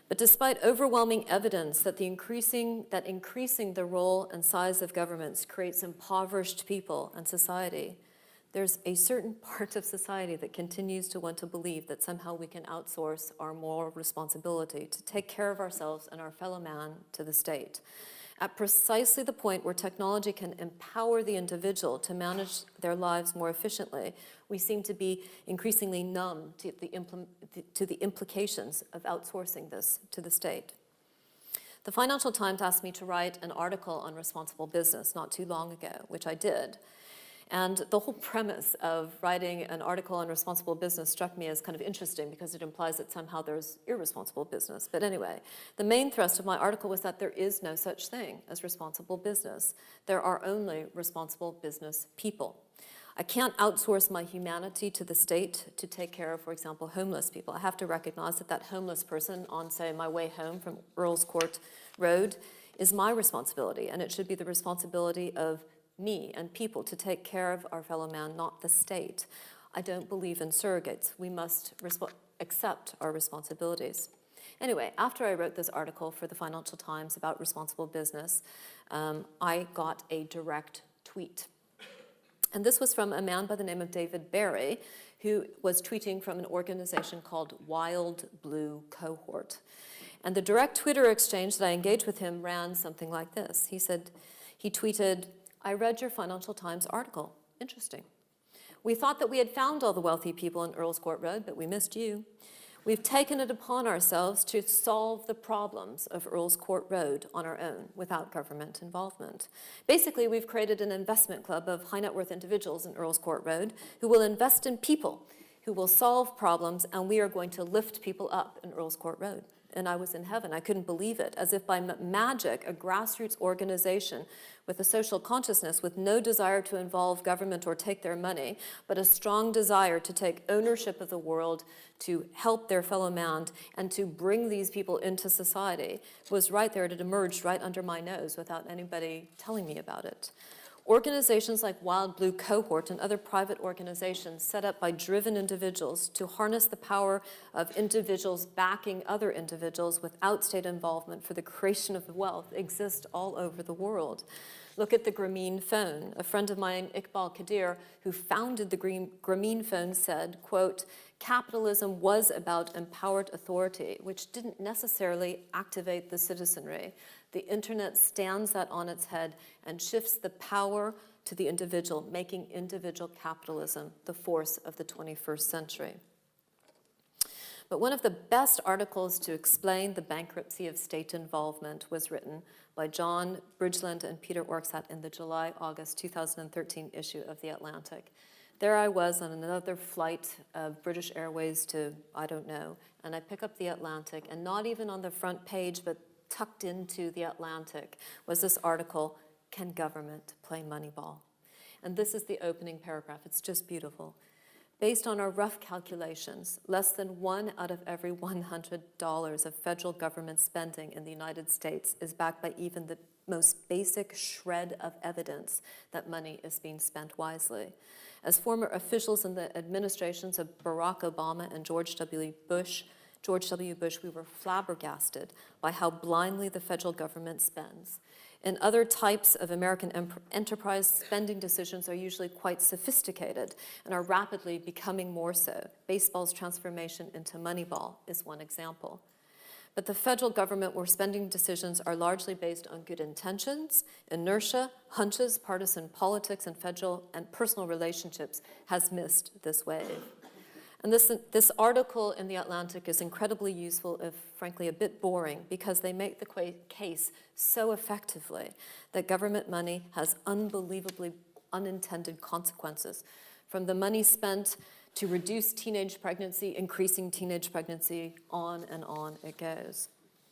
But despite overwhelming evidence that increasing the role and size of governments creates impoverished people and society, there's a certain part of society that continues to want to believe that somehow we can outsource our moral responsibility to take care of ourselves and our fellow man to the state. At precisely the point where technology can empower the individual to manage their lives more efficiently, we seem to be increasingly numb to the implications of outsourcing this to the state. The Financial Times asked me to write an article on responsible business not too long ago, which I did. And the whole premise of writing an article on responsible business struck me as kind of interesting because it implies that somehow there's irresponsible business. But anyway, the main thrust of my article was that there is no such thing as responsible business. There are only responsible business people. I can't outsource my humanity to the state to take care of, for example, homeless people. I have to recognize that that homeless person on, say, my way home from Earl's Court Road is my responsibility, and it should be the responsibility of me and people to take care of our fellow man, not the state. I don't believe in surrogates. We must accept our responsibilities. Anyway, after I wrote this article for the Financial Times about responsible business, I got a direct tweet. And this was from a man by the name of David Barry, who was tweeting from an organization called Wild Blue Cohort. And the direct Twitter exchange that I engaged with him ran something like this. He tweeted, "I read your Financial Times article. Interesting. We thought that we had found all the wealthy people in Earl's Court Road, but we missed you. We've taken it upon ourselves to solve the problems of Earl's Court Road on our own without government involvement. Basically, we've created an investment club of high net worth individuals in Earl's Court Road who will invest in people, who will solve problems, and we are going to lift people up in Earl's Court Road." And I was in heaven. I couldn't believe it. As if by magic, a grassroots organization with a social consciousness, with no desire to involve government or take their money, but a strong desire to take ownership of the world, to help their fellow man, and to bring these people into society, was right there. It had emerged right under my nose without anybody telling me about it. Organizations like Wild Blue Cohort and other private organizations set up by driven individuals to harness the power of individuals backing other individuals without state involvement for the creation of wealth exist all over the world. Look at the Grameen Phone. A friend of mine, Iqbal Kadir, who founded the Grameen Phone, said, quote, "Capitalism was about empowered authority, which didn't necessarily activate the citizenry. The internet stands that on its head and shifts the power to the individual, making individual capitalism the force of the 21st century." But one of the best articles to explain the bankruptcy of state involvement was written by John Bridgeland and Peter Orksat in the July-August 2013 issue of The Atlantic. There I was on another flight of British Airways to, I don't know, and I pick up The Atlantic, and not even on the front page, but tucked into The Atlantic was this article, "Can Government Play Moneyball?" And this is the opening paragraph. It's just beautiful. "Based on our rough calculations, less than 1 out of every $100 of federal government spending in the United States is backed by even the most basic shred of evidence that money is being spent wisely. As former officials in the administrations of Barack Obama and George W. Bush, we were flabbergasted by how blindly the federal government spends. In other types of American enterprise, spending decisions are usually quite sophisticated and are rapidly becoming more so. Baseball's transformation into Moneyball is one example. But the federal government, where spending decisions are largely based on good intentions, inertia, hunches, partisan politics, and federal and personal relationships, has missed this wave." And this article in The Atlantic is incredibly useful, if frankly a bit boring, because they make the case so effectively that government money has unbelievably unintended consequences. From the money spent to reduce teenage pregnancy, increasing teenage pregnancy, on and on it goes.